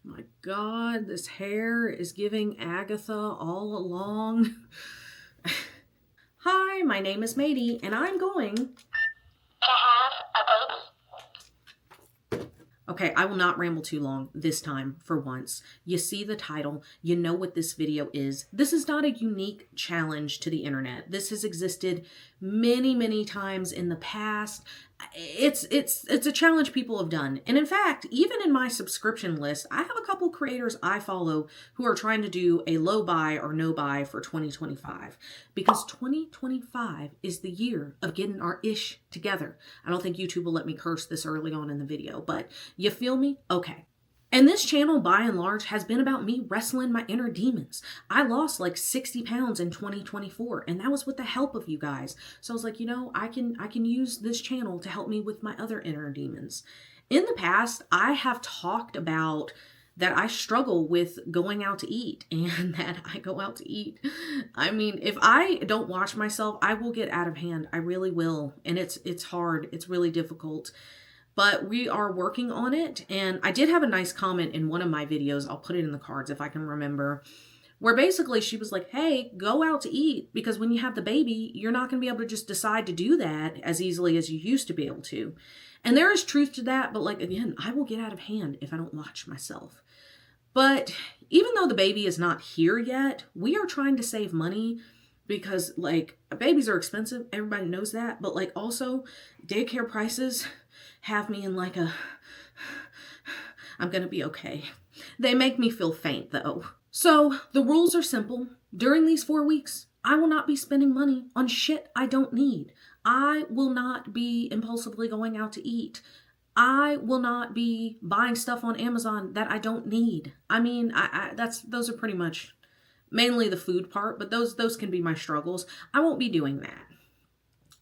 My God, this hair is giving Agatha all along. Hi, my name is Maddie, and I'm going to have a baby. Okay, I will not ramble too long this time for once. You see the title, you know what this video is. This is not a unique challenge to the internet. This has existed many, many times in the past. It's a challenge people have done. And in fact, even in my subscription list, I have a couple creators I follow who are trying to do a low buy or no buy for 2025. Because 2025 is the year of getting our ish together. I don't think YouTube will let me curse this early on in the video, but you feel me? Okay. And this channel, by and large, has been about me wrestling my inner demons. I lost like 60 pounds in 2024, and that was with the help of you guys. So I was like, you know, I can use this channel to help me with my other inner demons. In the past, I have talked about that I struggle with going out to eat and that I go out to eat. I mean, if I don't watch myself, I will get out of hand. I really will. And it's hard. It's really difficult. But we are working on it, and I did have a nice comment in one of my videos, I'll put it in the cards if I can remember, where basically she was like, hey, go out to eat, because when you have the baby, you're not going to be able to just decide to do that as easily as you used to be able to. And there is truth to that, but like, again, I will get out of hand if I don't watch myself. But even though the baby is not here yet, we are trying to save money because, like, babies are expensive. Everybody knows that. But, like, also, daycare prices have me in like a, I'm gonna be okay. They make me feel faint though. So the rules are simple. During these 4 weeks, I will not be spending money on shit I don't need. I will not be impulsively going out to eat. I will not be buying stuff on Amazon that I don't need. I mean, those are pretty much mainly the food part, but those can be my struggles. I won't be doing that.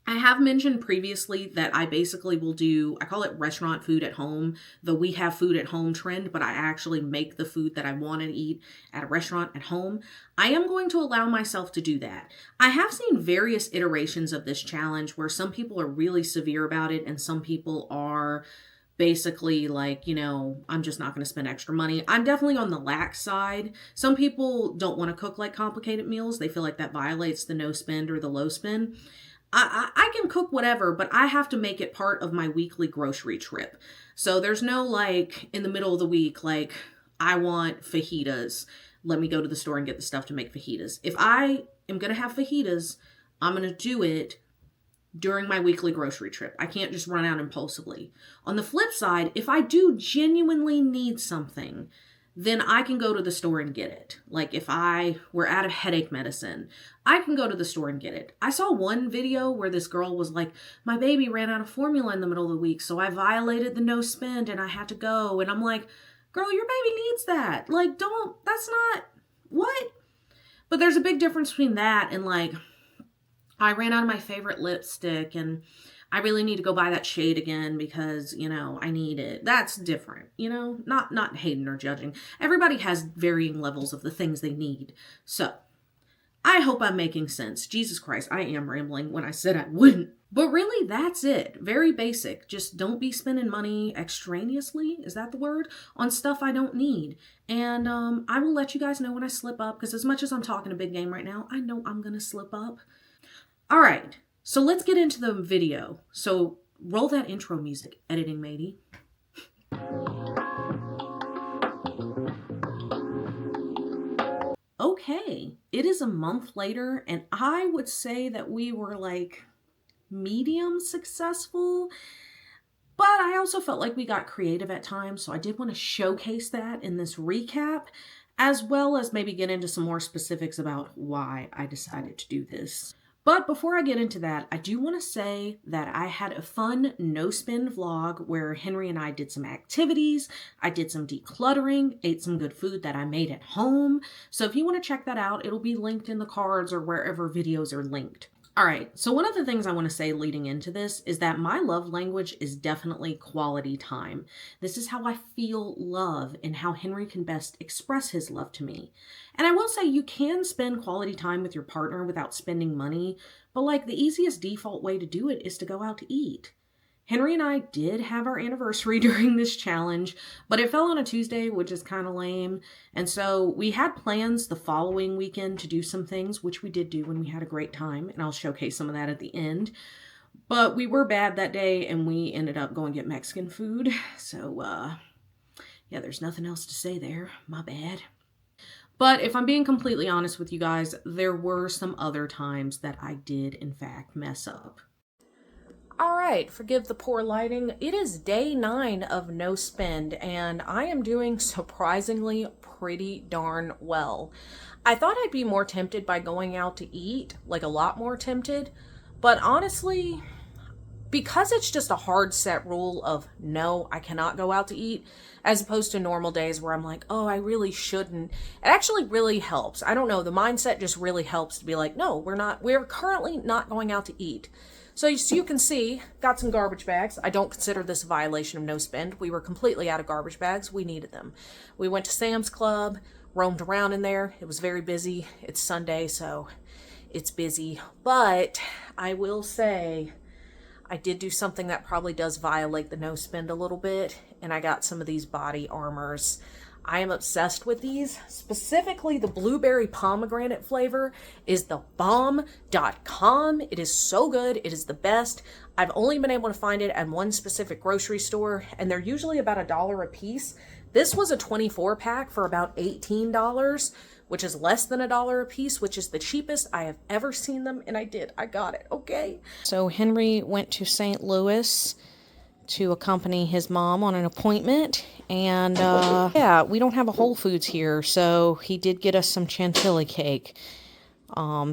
I have mentioned previously that I basically will do, I call it restaurant food at home, the we have food at home trend, but I actually make the food that I want to eat at a restaurant at home. I am going to allow myself to do that. I have seen various iterations of this challenge where some people are really severe about it and some people are basically like, you know, I'm just not going to spend extra money. I'm definitely on the lax side. Some people don't want to cook like complicated meals. They feel like that violates the no spend or the low spend. I can cook whatever, but I have to make it part of my weekly grocery trip. So there's no like in the middle of the week, like I want fajitas. Let me go to the store and get the stuff to make fajitas. If I am going to have fajitas, I'm going to do it during my weekly grocery trip. I can't just run out impulsively. On the flip side, if I do genuinely need something, then I can go to the store and get it. Like if I were out of headache medicine, I can go to the store and get it. I saw one video where this girl was like, my baby ran out of formula in the middle of the week, so I violated the no spend and I had to go. And I'm like, girl, your baby needs that. Like, that's not, what? But there's a big difference between that and like, I ran out of my favorite lipstick and I really need to go buy that shade again because, you know, I need it. That's different, you know, not hating or judging. Everybody has varying levels of the things they need. So I hope I'm making sense. Jesus Christ, I am rambling when I said I wouldn't. But really, that's it. Very basic. Just don't be spending money extraneously, is that the word? On stuff I don't need. And I will let you guys know when I slip up because as much as I'm talking a big game right now, I know I'm going to slip up. All right. So let's get into the video. So roll that intro music, editing Maddie. Okay, it is a month later, and I would say that we were like medium successful, but I also felt like we got creative at times, so I did want to showcase that in this recap, as well as maybe get into some more specifics about why I decided to do this. But before I get into that, I do want to say that I had a fun no-spend vlog where Henry and I did some activities, I did some decluttering, ate some good food that I made at home. So if you want to check that out, it'll be linked in the cards or wherever videos are linked. All right, so one of the things I want to say leading into this is that my love language is definitely quality time. This is how I feel love and how Henry can best express his love to me. And I will say you can spend quality time with your partner without spending money, but like the easiest default way to do it is to go out to eat. Henry and I did have our anniversary during this challenge, but it fell on a Tuesday, which is kind of lame. And so we had plans the following weekend to do some things, which we did do when we had a great time. And I'll showcase some of that at the end. But we were bad that day and we ended up going to get Mexican food. So, yeah, there's nothing else to say there. My bad. But if I'm being completely honest with you guys, there were some other times that I did, in fact, mess up. Alright, forgive the poor lighting. It is day 9 of no spend, and I am doing surprisingly pretty darn well. I thought I'd be more tempted by going out to eat, like a lot more tempted, but honestly, because it's just a hard set rule of no, I cannot go out to eat, as opposed to normal days where I'm like, oh, I really shouldn't. It actually really helps. I don't know, the mindset just really helps to be like, no, we're currently not going out to eat. So you can see, got some garbage bags. I don't consider this a violation of no spend. We were completely out of garbage bags. We needed them. We went to Sam's Club, roamed around in there. It was very busy. It's Sunday, so it's busy. But I will say, I did do something that probably does violate the no spend a little bit, and I got some of these body armors. I am obsessed with these. Specifically, the blueberry pomegranate flavor is the bomb.com. It is so good. It is the best. I've only been able to find it at one specific grocery store, and they're usually about $1 a piece. This was a 24 pack for about $18, which is less than $1 a piece, which is the cheapest I have ever seen them, and I got it, okay? So Henry went to St. Louis to accompany his mom on an appointment, and yeah, we don't have a Whole Foods here, so he did get us some chantilly cake.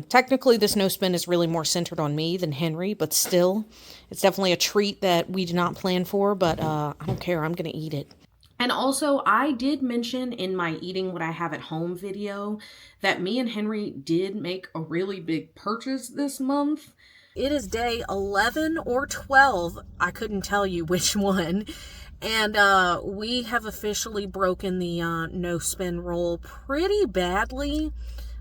Technically this no spend is really more centered on me than Henry, but still, it's definitely a treat that we did not plan for, but I don't care, I'm gonna eat it. And also, I did mention in my eating what I have at home video that me and Henry did make a really big purchase this month. It is day 11 or 12. I couldn't tell you which one. And we have officially broken the no spend rule pretty badly.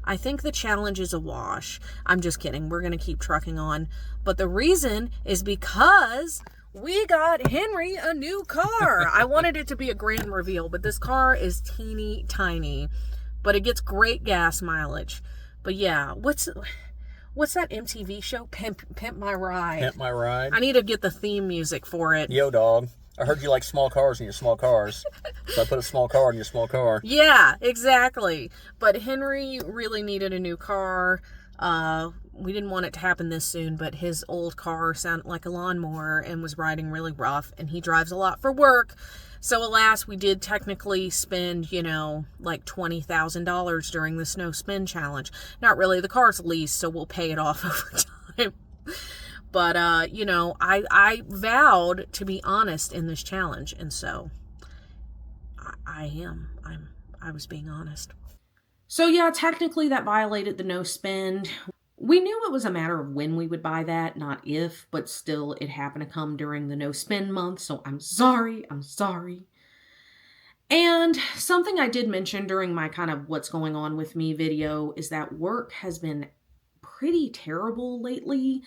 I think the challenge is a wash. I'm just kidding. We're going to keep trucking on. But the reason is because we got Henry a new car. I wanted it to be a grand reveal, but this car is teeny tiny. But it gets great gas mileage. But yeah, what's that MTV show? Pimp My Ride. Pimp My Ride. I need to get the theme music for it. Yo, dog. I heard you like small cars in your small cars. So I put a small car in your small car. Yeah, exactly. But Henry really needed a new car. We didn't want it to happen this soon, but his old car sounded like a lawnmower and was riding really rough, and he drives a lot for work. So alas, we did technically spend, like $20,000 during this no spend challenge. Not really, the car's leased, so we'll pay it off over time. But, I vowed to be honest in this challenge, and so I was being honest. So yeah, technically that violated the no spend. We knew it was a matter of when we would buy that, not if, but still it happened to come during the no spend month, so I'm sorry. And something I did mention during my kind of what's going on with me video is that work has been pretty terrible lately,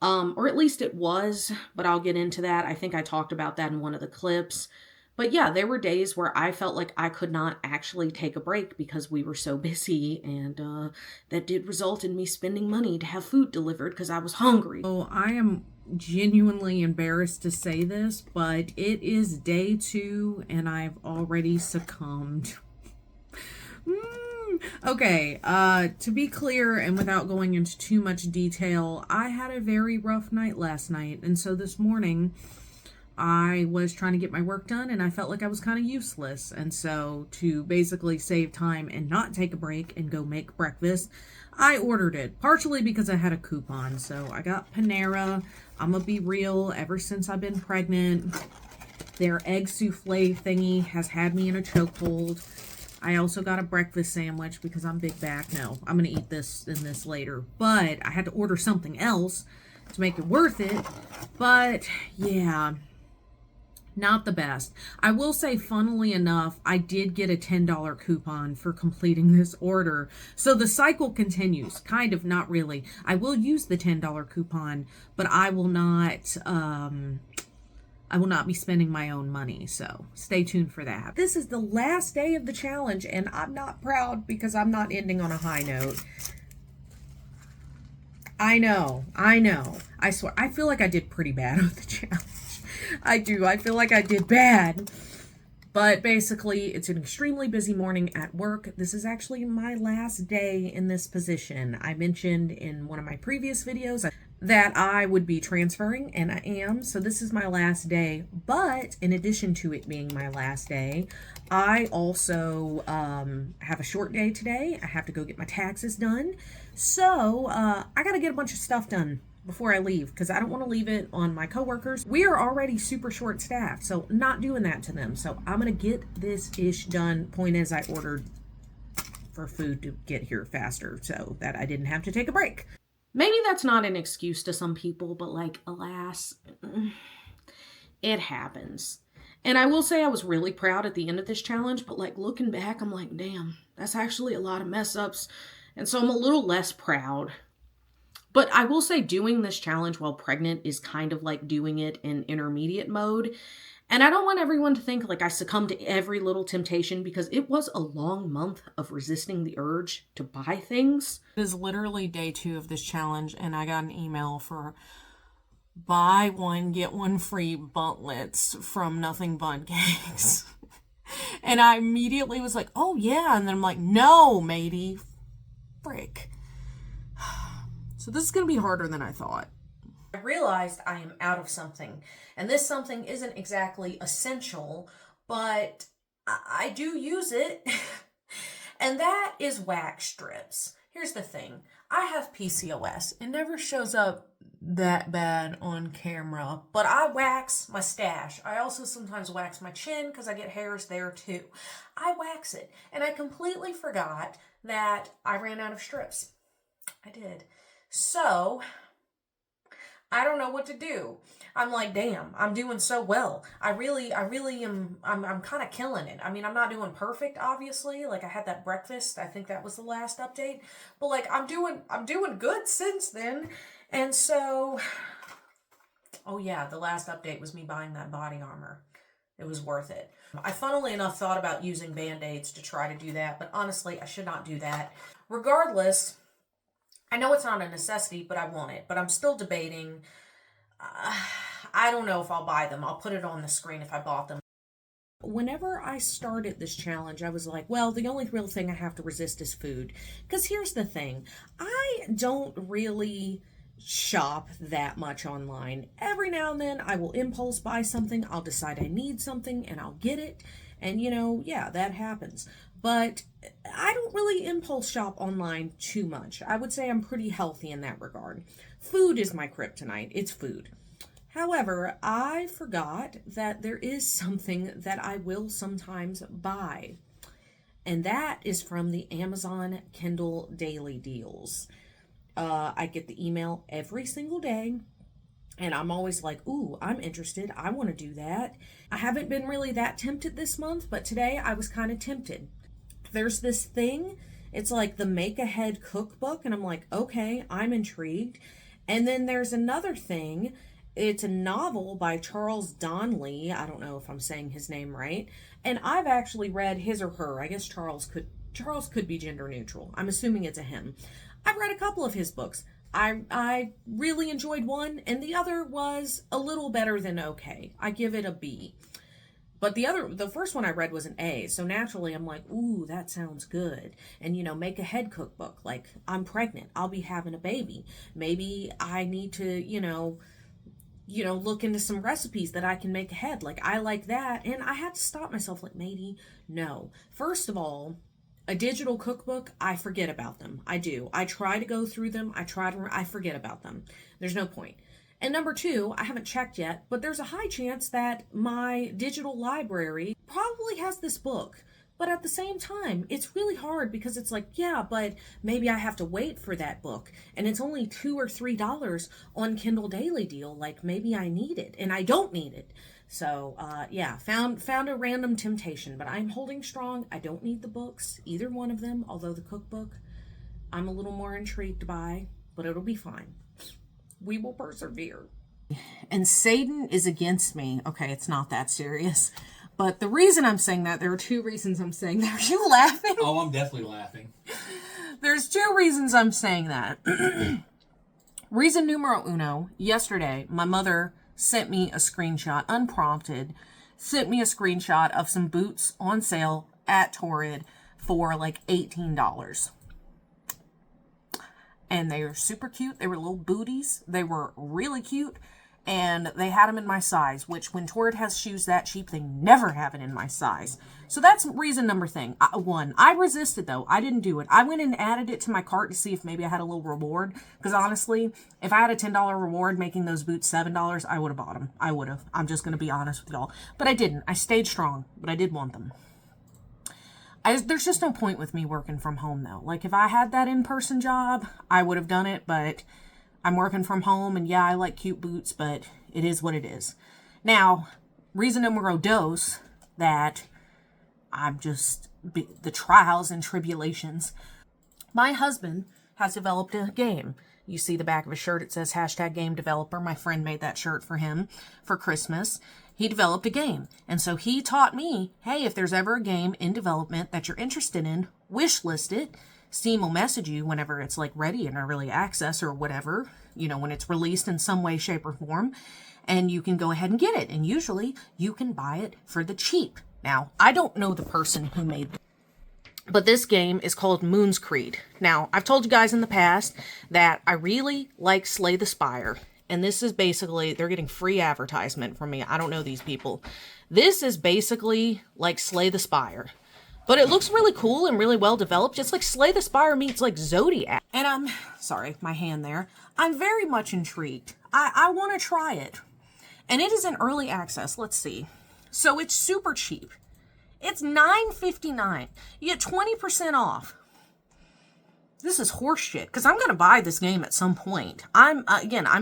or at least it was, but I'll get into that. I think I talked about that in one of the clips. But yeah, there were days where I felt like I could not actually take a break because we were so busy, and that did result in me spending money to have food delivered because I was hungry. Oh, I am genuinely embarrassed to say this, but it is day 2 and I've already succumbed. Okay, to be clear and without going into too much detail, I had a very rough night last night, and so this morning I was trying to get my work done and I felt like I was kind of useless. And so to basically save time and not take a break and go make breakfast, I ordered it, partially because I had a coupon. So I got Panera. I'm gonna be real, ever since I've been pregnant, their egg souffle thingy has had me in a chokehold. I also got a breakfast sandwich because I'm big back. No, I'm gonna eat this and this later. But I had to order something else to make it worth it. But yeah, not the best. I will say, funnily enough, I did get a $10 coupon for completing this order. So the cycle continues. Kind of, not really. I will use the $10 coupon, but I will not I will not be spending my own money, so stay tuned for that. This is the last day of the challenge, and I'm not proud because I'm not ending on a high note. I know. I swear, I feel like I did pretty bad with the challenge. I do. I feel like I did bad. But basically, it's an extremely busy morning at work. This is actually my last day in this position. I mentioned in one of my previous videos that I would be transferring, and I am. So this is my last day. But in addition to it being my last day, I also have a short day today. I have to go get my taxes done. So I got to get a bunch of stuff done before I leave, because I don't want to leave it on my coworkers. We are already super short staffed, so not doing that to them. So I'm going to get this ish done. Point is, I ordered for food to get here faster so that I didn't have to take a break. Maybe that's not an excuse to some people, but like, alas, it happens. And I will say I was really proud at the end of this challenge, but like looking back, I'm like, damn, that's actually a lot of mess ups. And so I'm a little less proud. But I will say doing this challenge while pregnant is kind of like doing it in intermediate mode. And I don't want everyone to think like I succumbed to every little temptation, because it was a long month of resisting the urge to buy things. It is literally day 2 of this challenge, and I got an email for buy one, get one free buntlets from Nothing Bun Cakes. And I immediately was like, oh yeah. And then I'm like, no, matey, frick. So this is going to be harder than I thought. I realized I am out of something, and this something isn't exactly essential, but I do use it, and that is wax strips. Here's the thing. I have PCOS. It never shows up that bad on camera, but I wax my stash. I also sometimes wax my chin because I get hairs there too. I wax it, and I completely forgot that I ran out of strips. I did. So I don't know what to do. I'm like, damn, I'm doing so well. I really am. I'm kind of killing it. I mean, I'm not doing perfect, obviously. Like, I had that breakfast. I think that was the last update. But like, I'm doing good since then. And so, oh yeah, the last update was me buying that body armor. It was worth it. I funnily enough thought about using Band-Aids to try to do that, but honestly, I should not do that. Regardless, I know it's not a necessity, but I want it. But I'm still debating. I don't know if I'll buy them. I'll put it on the screen if I bought them. Whenever I started this challenge, I was like, well, the only real thing I have to resist is food. Because here's the thing. I don't really shop that much online. Every now and then I will impulse buy something. I'll decide I need something and I'll get it. And yeah, that happens. But I don't really impulse shop online too much. I would say I'm pretty healthy in that regard. Food is my kryptonite. It's food. However, I forgot that there is something that I will sometimes buy. And that is from the Amazon Kindle Daily Deals. I get the email every single day. And I'm always like, ooh, I'm interested. I want to do that. I haven't been really that tempted this month, but today I was kind of tempted. There's this thing, it's like the Make Ahead cookbook, and I'm like, okay, I'm intrigued. And then there's another thing, it's a novel by Charles Donnelly. I don't know if I'm saying his name right. And I've actually read his or her. I guess Charles could be gender neutral. I'm assuming it's a him. I've read a couple of his books. I really enjoyed one, and the other was a little better than okay. I give it a B. But the first one I read was an A, so naturally I'm like, ooh, that sounds good. And, Make Ahead cookbook, like, I'm pregnant, I'll be having a baby. Maybe I need to, look into some recipes that I can make ahead. Like, I like that. And I had to stop myself, like, Maddie, no. First of all, a digital cookbook, I forget about them. I do. I try to go through them. I forget about them. There's no point. And number 2, I haven't checked yet, but there's a high chance that my digital library probably has this book. But at the same time, it's really hard because it's like, yeah, but maybe I have to wait for that book. And it's only $2 or $3 on Kindle Daily Deal. Like, maybe I need it, and I don't need it. So, yeah, found a random temptation, but I'm holding strong. I don't need the books, either one of them, although the cookbook I'm a little more intrigued by, but it'll be fine. We will persevere. And Satan is against me. Okay, it's not that serious. But the reason I'm saying that, there are two reasons I'm saying that. Are you laughing? Oh, I'm definitely laughing. There's two reasons I'm saying that. Reason numero uno, yesterday, my mother sent me a screenshot, unprompted, sent me a screenshot of some boots on sale at Torrid for like $18. And they were super cute. They were little booties. They were really cute. And they had them in my size, which when Torrid has shoes that cheap, they never have it in my size. So that's reason number one. I resisted, though. I didn't do it. I went and added it to my cart to see if maybe I had a little reward. Because honestly, if I had a $10 reward making those boots $7, I would have bought them. I would have. I'm just going to be honest with y'all. But I didn't. I stayed strong. But I did want them. There's just no point with me working from home, though. Like, if I had that in-person job, I would have done it. But I'm working from home, and yeah, I like cute boots, but it is what it is. Now, reason numero dos, that I'm just, the trials and tribulations. My husband has developed a game. You see the back of his shirt, it says #GameDeveloper. My friend made that shirt for him for Christmas. He developed a game. And so he taught me, hey, if there's ever a game in development that you're interested in, wish list it. Steam will message you whenever it's like ready in early access or whatever, you know, when it's released in some way, shape, or form, and you can go ahead and get it. And usually you can buy it for the cheap. Now, I don't know the person who made it, but this game is called Moon's Creed. Now, I've told you guys in the past that I really like Slay the Spire. And this is basically, they're getting free advertisement from me. I don't know these people. This is basically like Slay the Spire. But it looks really cool and really well developed. It's like Slay the Spire meets like Zodiac. And I'm, sorry, my hand there. I'm very much intrigued. I want to try it. And it is in early access. Let's see. So it's super cheap. It's $9.59. You get 20% off. This is horseshit, because I'm going to buy this game at some point. I'm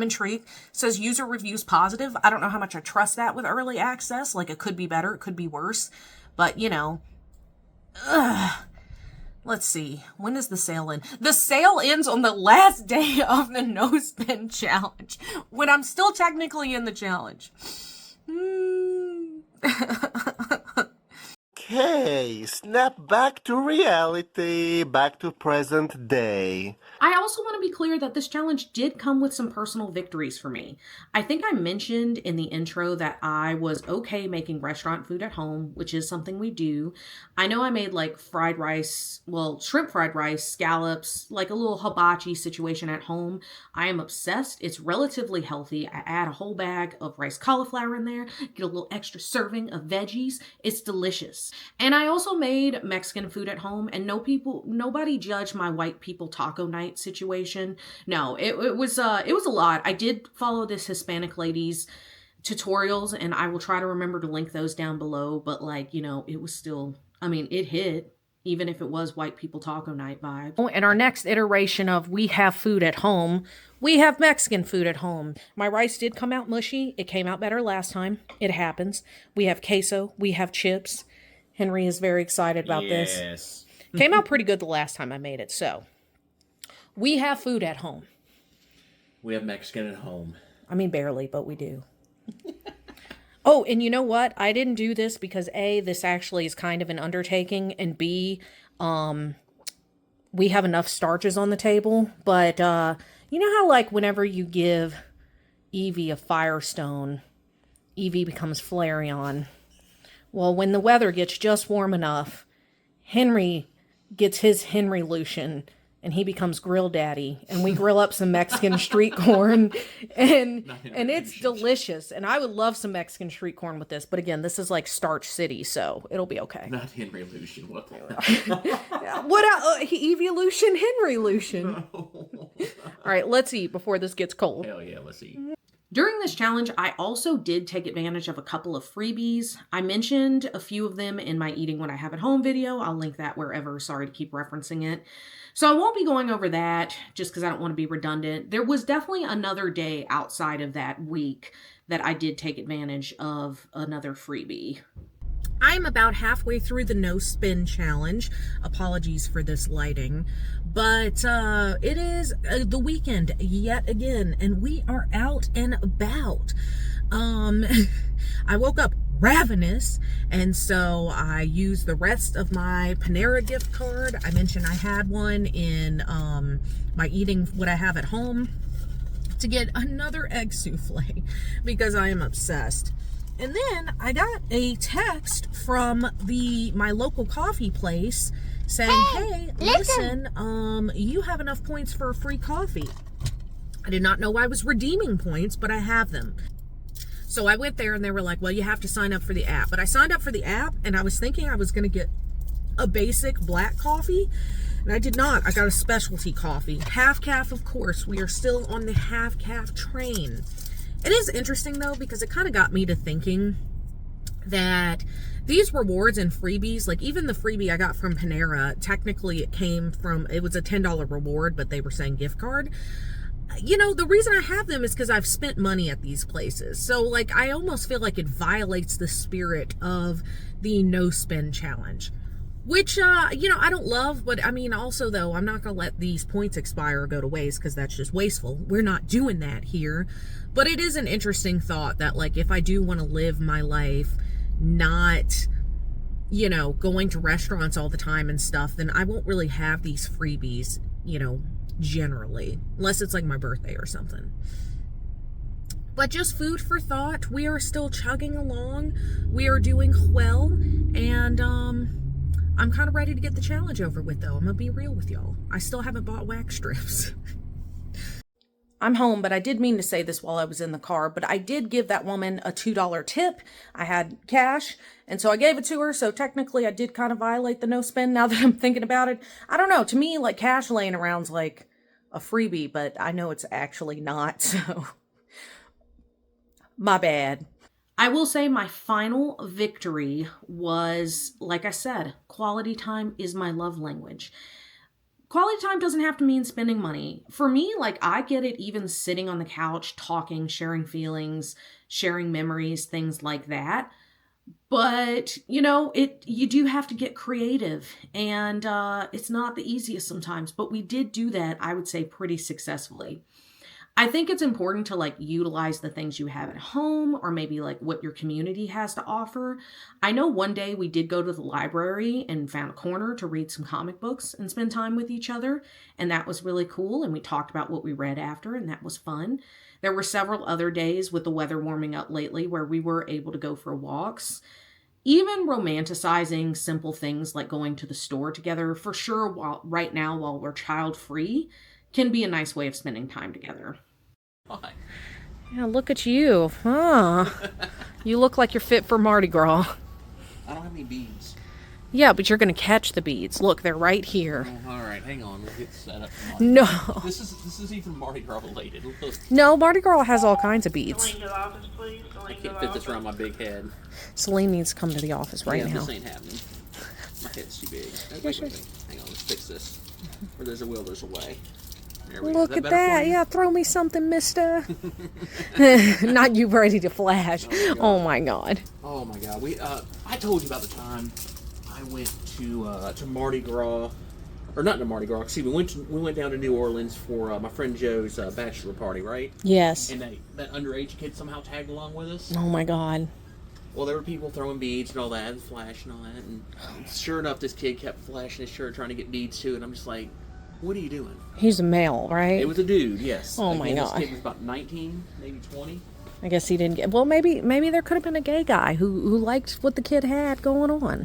intrigued. It says user reviews positive. I don't know how much I trust that with early access. Like, it could be better, it could be worse. But, you know, let's see. When does the sale end? The sale ends on the last day of the no spin challenge, when I'm still technically in the challenge. Okay, snap back to reality, back to present day. I also want to be clear that this challenge did come with some personal victories for me. I think I mentioned in the intro that I was okay making restaurant food at home, which is something we do. I know I made like fried rice, well, shrimp fried rice, scallops, like a little hibachi situation at home. I am obsessed. It's relatively healthy. I add a whole bag of rice cauliflower in there, get a little extra serving of veggies. It's delicious. And I also made Mexican food at home, and nobody judged my white people taco night situation. No, it was a lot. I did follow this Hispanic lady's tutorials, and I will try to remember to link those down below, but like, you know, it was still, I mean, it hit, even if it was white people taco night vibe. Oh, and our next iteration of we have food at home, we have Mexican food at home. My rice did come out mushy. It came out better last time. It happens. We have queso. We have chips. Henry is very excited about this. Yes. Came out pretty good the last time I made it, so. We have food at home. We have Mexican at home. I mean, barely, but we do. Oh, and you know what? I didn't do this because A, this actually is kind of an undertaking, and B, we have enough starches on the table. But you know how, like, whenever you give Evie a Firestone, Evie becomes Flareon? Well, when the weather gets just warm enough, Henry gets his Henry Lucian, and he becomes Grill Daddy, and we grill up some Mexican street corn, and it's delicious. And I would love some Mexican street corn with this, but again, this is like Starch City, so it'll be okay. Not Henry Lucian. What the What? Evie Lucian, Henry Lucian. No. All right, let's eat before this gets cold. Hell yeah, let's eat. During this challenge, I also did take advantage of a couple of freebies. I mentioned a few of them in my Eating What I Have at Home video. I'll link that wherever, sorry to keep referencing it. So I won't be going over that just because I don't want to be redundant. There was definitely another day outside of that week that I did take advantage of another freebie. I'm about halfway through the no spin challenge. Apologies for this lighting, but it is the weekend yet again, and we are out and about. I woke up ravenous, and so I used the rest of my Panera gift card. I mentioned I had one in my eating what I have at home to get another egg souffle because I am obsessed. And then I got a text from my local coffee place saying, hey, listen, you have enough points for a free coffee. I did not know I was redeeming points, but I have them. So I went there and they were like, well, you have to sign up for the app. But I signed up for the app and I was thinking I was going to get a basic black coffee. And I did not. I got a specialty coffee. Half calf, of course. We are still on the half calf train. It is interesting, though, because it kind of got me to thinking that these rewards and freebies, like even the freebie I got from Panera, technically it was a $10 reward, but they were saying gift card. You know, the reason I have them is because I've spent money at these places. So, like, I almost feel like it violates the spirit of the no spend challenge. Which, you know, I don't love, but I mean, also, though, I'm not going to let these points expire or go to waste because that's just wasteful. We're not doing that here. But it is an interesting thought that, like, if I do want to live my life not, you know, going to restaurants all the time and stuff, then I won't really have these freebies, you know, generally. Unless it's like my birthday or something. But just food for thought. We are still chugging along. We are doing well. And, I'm kind of ready to get the challenge over with, though. I'm going to be real with y'all. I still haven't bought wax strips. I'm home, but I did mean to say this while I was in the car, but I did give that woman a $2 tip. I had cash, and so I gave it to her, so technically I did kind of violate the no spend now that I'm thinking about it. I don't know. To me, like, cash laying around's like a freebie, but I know it's actually not, so my bad. I will say my final victory was, like I said, quality time is my love language. Quality time doesn't have to mean spending money. For me, like, I get it even sitting on the couch, talking, sharing feelings, sharing memories, things like that. But, you know, you do have to get creative, and it's not the easiest sometimes, but we did do that, I would say, pretty successfully. I think it's important to, like, utilize the things you have at home or maybe, like, what your community has to offer. I know one day we did go to the library and found a corner to read some comic books and spend time with each other, and that was really cool, and we talked about what we read after, and that was fun. There were several other days with the weather warming up lately where we were able to go for walks. Even romanticizing simple things like going to the store together, for sure, right now while we're child-free, can be a nice way of spending time together. Why? Yeah, look at you. Huh. You look like you're fit for Mardi Gras. I don't have any beads. Yeah, but you're going to catch the beads. Look, they're right here. Oh, all right, hang on. We'll get set up for Mardi No. Gras. This is even Mardi Gras related. Look. No, Mardi Gras has all kinds of beads. I can't fit this around my big head. Celine needs to come to the office right now. This ain't happening. My head's too big. Wait. Hang on, let's fix this. Where there's a will, there's a way. Look at that. Yeah, throw me something, mister. Not you ready to flash. Oh my god. Oh my god. I told you about the time I went to Mardi Gras. Or not to Mardi Gras, excuse me. We went down to New Orleans for my friend Joe's bachelor party, right? Yes. And that underage kid somehow tagged along with us. Oh my god. Well, there were people throwing beads and all that, and flashing on it, and sure enough, this kid kept flashing his shirt, trying to get beads too, and I'm just like, what are you doing? He's a male, right? It was a dude, yes. Oh my god. This kid was about 19, maybe 20. I guess he didn't get... Well, maybe there could have been a gay guy who liked what the kid had going on.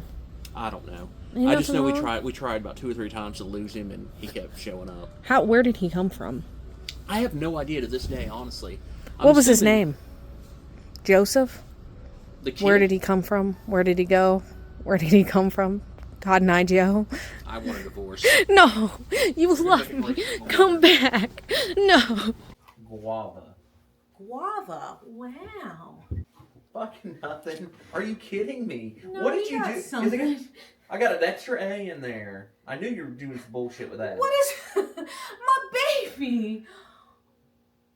I don't know. Ain't I just know nothing we tried about 2 or 3 times to lose him, and he kept showing up. Where did he come from? I have no idea to this day, honestly. What was his name? Joseph? The kid, Where did he come from? Where did he go? Where did he come from? Cotton Eye Joe? I want a divorce. No! You love me. Come back. No. Guava. Guava? Wow. Fucking nothing. Are you kidding me? No, what did you you got do? something. I got an extra A in there. I knew you were doing some bullshit with that. What is... My baby!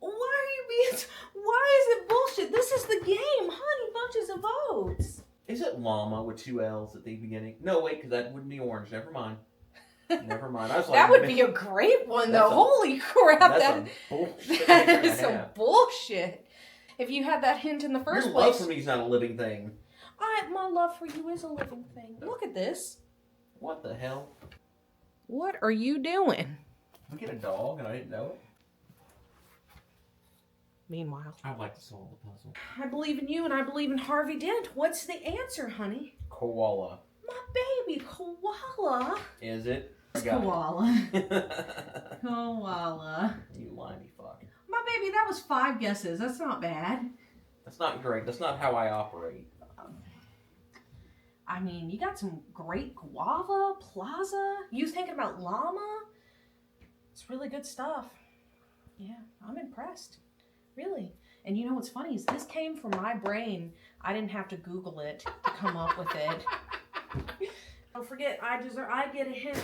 Why are you being... Why is it bullshit? This is the game. Honey Bunches of Oats. Is it llama with 2 L's at the beginning? No, wait, because that wouldn't be orange. Never mind. Never mind. I was like, That would be a great one, though. Holy crap. That's some bullshit. That is some bullshit. If you had that hint in the first Your place. love for me is not a living thing. My love for you is a living thing. Look at this. What the hell? What are you doing? We get a dog and I didn't know it. Meanwhile, I'd like to solve the puzzle. I believe in you and I believe in Harvey Dent. What's the answer, honey? Koala. My baby, koala. Is it? It's koala. Koala. You limey fuck. My baby, that was 5 guesses. That's not bad. That's not great. That's not how I operate. I mean, you got some great guava, plaza. You thinking about llama? It's really good stuff. Yeah, I'm impressed. Really. And you know what's funny is this came from my brain. I didn't have to Google it to come up with it. Don't forget, I get a hint.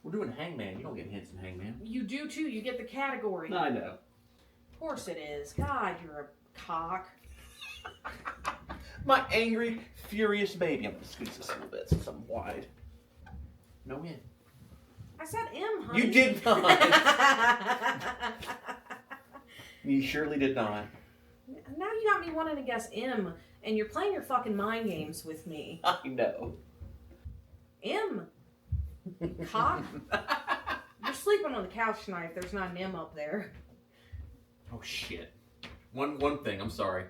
We're doing Hangman. You don't get hints in Hangman. You do too. You get the category. I know. Of course it is. God, you're a cock. My angry, furious baby. I'm going to squeeze this a little bit since I'm wide. No hint. I said M, honey. You did not. You surely did not. Now you got me wanting to guess M, and you're playing your fucking mind games with me. I know. M. Cock. You're sleeping on the couch tonight if there's not an M up there. Oh, shit. One thing. I'm sorry.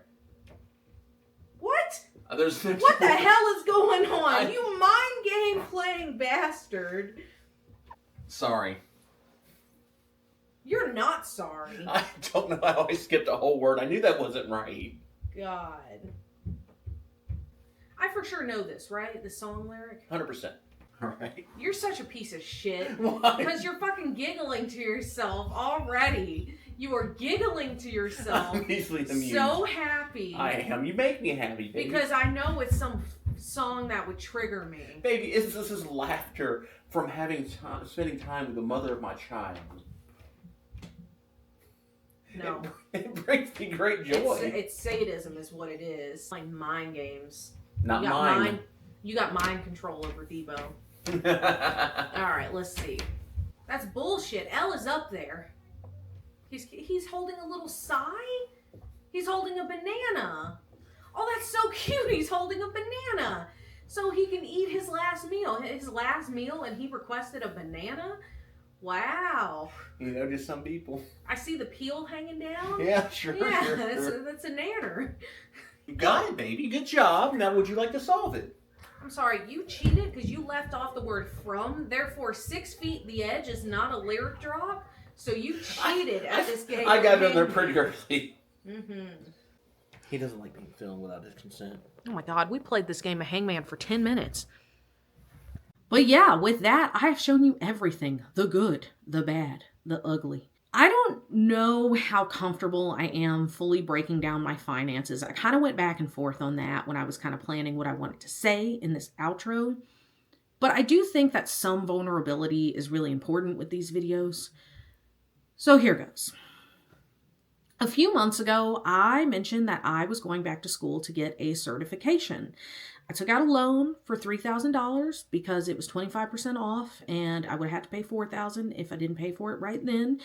What? There's What the hell is going on? You mind game playing bastard. Sorry. You're not sorry. I don't know how I skipped a whole word. I knew that wasn't right. God. I for sure know this, right? The song lyric? 100%. All right. You're such a piece of shit. Why? Because you're fucking giggling to yourself already. You are giggling to yourself. I'm easily amused. So happy. I am. You make me happy, baby. Because I know it's some song that would trigger me. Baby, this is laughter from spending time with the mother of my child. No. It brings me great joy. It's sadism is what it is. Like mind games. Not mine. You got mind control over Debo. Alright, let's see. That's bullshit. L is up there. He's holding a little sigh? He's holding a banana. Oh, that's so cute. He's holding a banana. So he can eat his last meal. His last meal and he requested a banana? Wow. You know, just some people. I see the peel hanging down. Yeah, sure. Yeah, sure. that's a nanner. You got it, baby. Good job. Now, would you like to solve it? I'm sorry, you cheated because you left off the word from. Therefore, 6 feet the edge is not a lyric drop. So you cheated at this game. I got in there pretty early. Mm-hmm. He doesn't like being filmed without his consent. Oh my God, we played this game of Hangman for 10 minutes. But yeah, with that, I have shown you everything. The good, the bad, the ugly. I don't know how comfortable I am fully breaking down my finances. I kind of went back and forth on that when I was kind of planning what I wanted to say in this outro. But I do think that some vulnerability is really important with these videos. So here goes. A few months ago, I mentioned that I was going back to school to get a certification. I took out a loan for $3,000 because it was 25% off and I would have had to pay $4,000 if I didn't pay for it right then.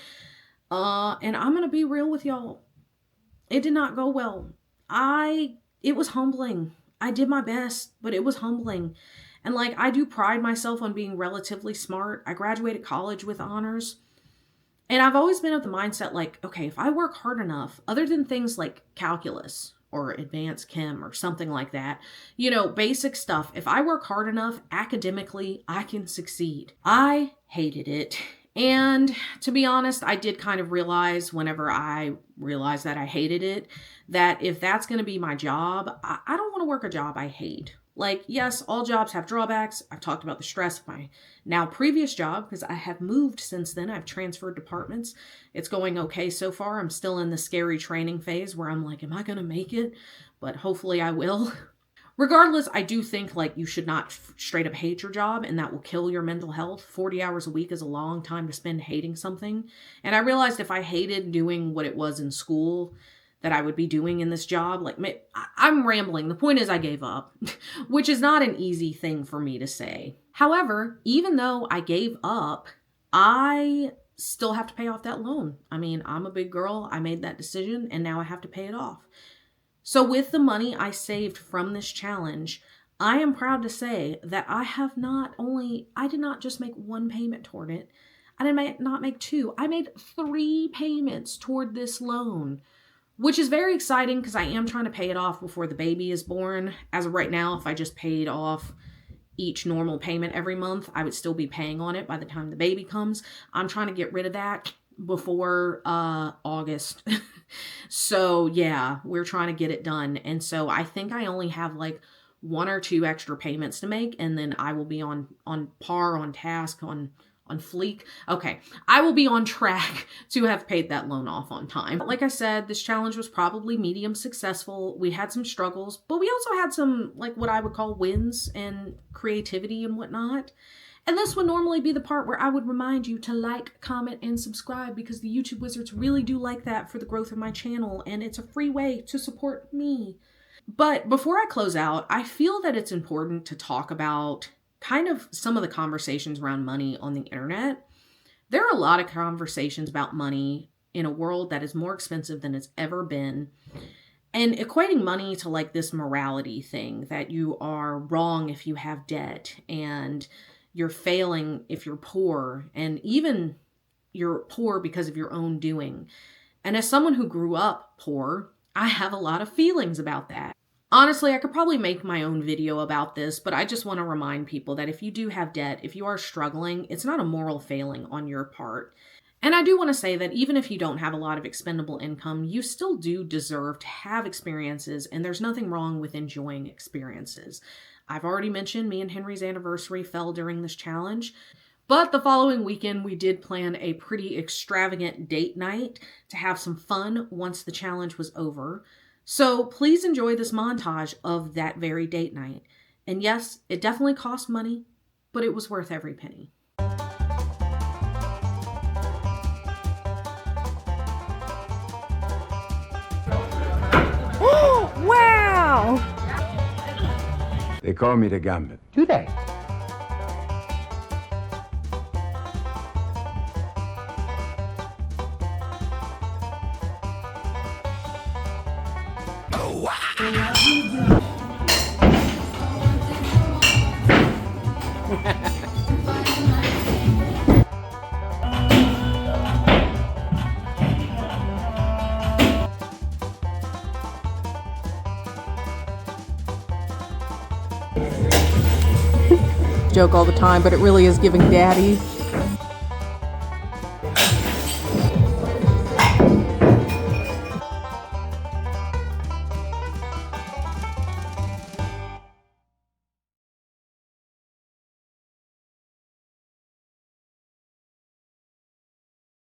And I'm going to be real with y'all. It did not go well. It was humbling. I did my best, but it was humbling. And like, I do pride myself on being relatively smart. I graduated college with honors. And I've always been of the mindset like, okay, if I work hard enough, other than things like calculus or advanced chem or something like that, basic stuff, if I work hard enough academically, I can succeed. I hated it. And to be honest, I did kind of realize whenever I realized that I hated it, that if that's going to be my job, I don't want to work a job I hate. Like, yes, all jobs have drawbacks. I've talked about the stress of my now previous job because I have moved since then. I've transferred departments. It's going okay so far. I'm still in the scary training phase where I'm like, am I going to make it? But hopefully I will. Regardless, I do think like you should not straight up hate your job and that will kill your mental health. 40 hours a week is a long time to spend hating something. And I realized if I hated doing what it was in school, that I would be doing in this job. Like, I'm rambling. The point is I gave up, which is not an easy thing for me to say. However, even though I gave up, I still have to pay off that loan. I mean, I'm a big girl. I made that decision and now I have to pay it off. So with the money I saved from this challenge, I am proud to say that I did not just make one payment toward it. I did not make two. I made 3 payments toward this loan, which is very exciting because I am trying to pay it off before the baby is born. As of right now, if I just paid off each normal payment every month, I would still be paying on it by the time the baby comes. I'm trying to get rid of that before August. So yeah, we're trying to get it done. And so I think I only have like 1 or 2 extra payments to make, and then I will be on par, on task, on fleek. Okay, I will be on track to have paid that loan off on time. Like I said, this challenge was probably medium successful. We had some struggles, but we also had some, like, what I would call wins and creativity and whatnot. And this would normally be the part where I would remind you to like, comment, and subscribe, because the YouTube wizards really do like that for the growth of my channel, and it's a free way to support me. But before I close out, I feel that it's important to talk about kind of some of the conversations around money on the internet. There are a lot of conversations about money in a world that is more expensive than it's ever been, and equating money to like this morality thing, that you are wrong if you have debt, and you're failing if you're poor, and even you're poor because of your own doing. And as someone who grew up poor, I have a lot of feelings about that. Honestly, I could probably make my own video about this, but I just want to remind people that if you do have debt, if you are struggling, it's not a moral failing on your part. And I do want to say that even if you don't have a lot of expendable income, you still do deserve to have experiences, and there's nothing wrong with enjoying experiences. I've already mentioned me and Henry's anniversary fell during this challenge, but the following weekend we did plan a pretty extravagant date night to have some fun once the challenge was over. So please enjoy this montage of that very date night. And yes, it definitely cost money, but it was worth every penny. Wow! They call me the Gambit. Do they? Joke all the time, but it really is giving daddy.